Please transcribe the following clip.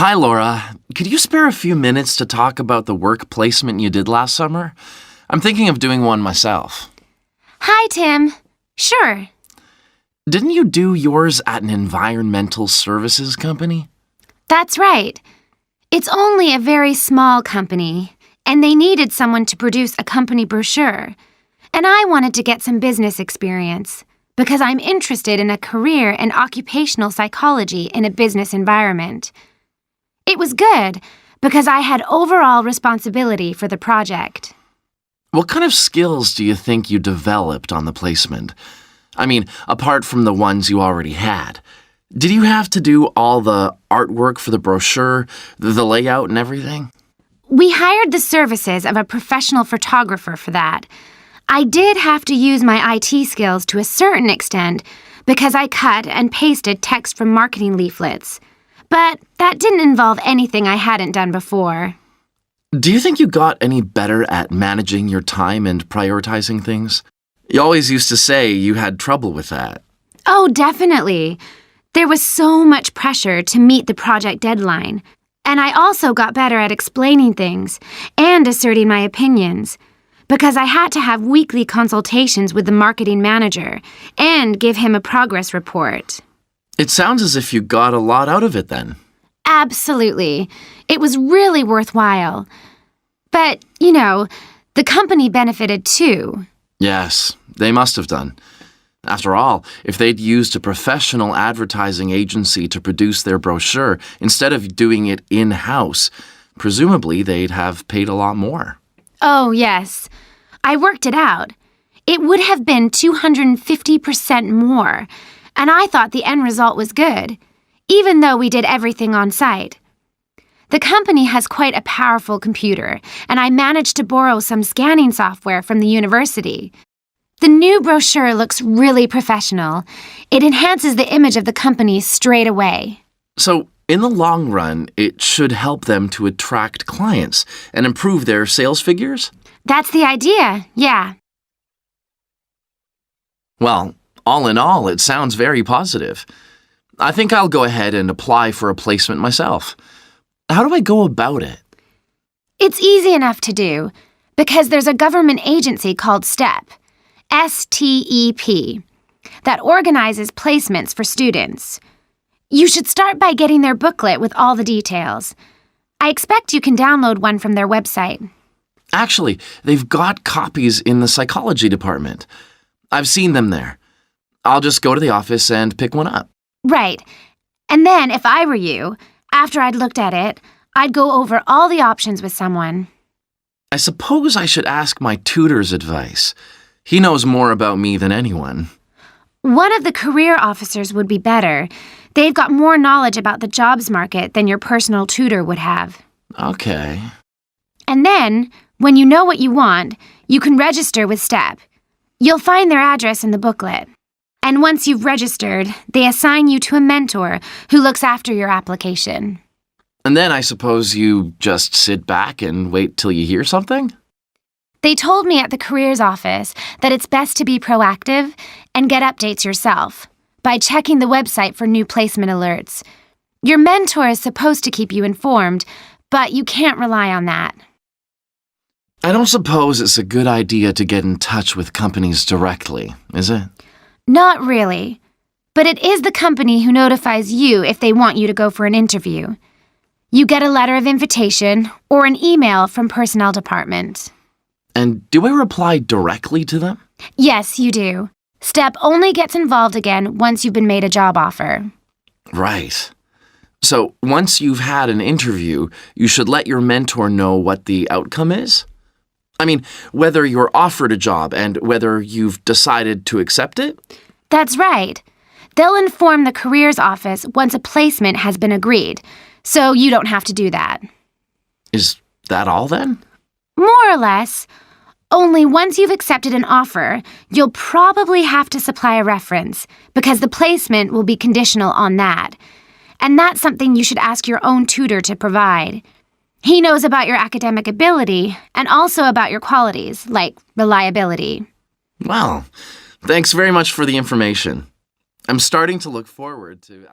Hi, Laura. Could you spare a few minutes to talk about the work placement you did last summer? I'm thinking of doing one myself. Hi, Tim. Sure. Didn't you do yours at an environmental services company? That's right. It's only a very small company, and they needed someone to produce a company brochure. And I wanted to get some business experience because I'm interested in a career in occupational psychology in a business environment. It was good because I had overall responsibility for the project. What kind of skills do you think you developed on the placement? I mean, apart from the ones you already had. Did you have to do all the artwork for the brochure, the layout and everything? We hired the services of a professional photographer for that. I did have to use my IT skills to a certain extent because I cut and pasted text from marketing leaflets. But that didn't involve anything I hadn't done before. Do you think you got any better at managing your time and prioritizing things? You always used to say you had trouble with that. Oh, definitely. There was so much pressure to meet the project deadline. And I also got better at explaining things and asserting my opinions, because I had to have weekly consultations with the marketing manager and give him a progress report. It sounds as if you got a lot out of it then. Absolutely. It was really worthwhile. But, the company benefited too. Yes, they must have done. After all, if they'd used a professional advertising agency to produce their brochure instead of doing it in-house, presumably they'd have paid a lot more. Oh, yes. I worked it out. It would have been 250% more, and I thought the end result was good, even though we did everything on site. The company has quite a powerful computer, and I managed to borrow some scanning software from the university. The new brochure looks really professional. It enhances the image of the company straight away. So, in the long run, it should help them to attract clients and improve their sales figures? That's the idea, yeah. Well, all in all, it sounds very positive. I think I'll go ahead and apply for a placement myself. How do I go about it? It's easy enough to do, because there's a government agency called STEP, S.3, that organizes placements for students. You should start by getting their booklet with all the details. I expect you can download one from their website. Actually, they've got copies in the psychology department. I've seen them there. I'll just go to the office and pick one up. Right. And then, if I were you, after I'd looked at it, I'd go over all the options with someone. I suppose I should ask my tutor's advice. He knows more about me than anyone. One of the career officers would be better. They've got more knowledge about the jobs market than your personal tutor would have. Okay. And then, when you know what you want, you can register with STEP. You'll find their address in the booklet. And once you've registered, they assign you to a mentor who looks after your application. And then I suppose you just sit back and wait till you hear something? They told me at the careers office that it's best to be proactive and get updates yourself by checking the website for new placement alerts. Your mentor is supposed to keep you informed, but you can't rely on that. I don't suppose it's a good idea to get in touch with companies directly, is it? Not really. But it is the company who notifies you if they want you to go for an interview. You get a letter of invitation or an email from personnel department. And do I reply directly to them? Yes, you do. STEP only gets involved again once you've been made a job offer. Right. So once you've had an interview, you should let your mentor know what the outcome is? I mean, whether you're offered a job and whether you've decided to accept it? That's right. They'll inform the careers office once a placement has been agreed, so you don't have to do that. Is that all then? More or less. Only once you've accepted an offer, you'll probably have to supply a reference, because the placement will be conditional on that. And that's something you should ask your own tutor to provide. He knows about your academic ability and also about your qualities, like reliability. Well, thanks very much for the information. I'm starting to look forward to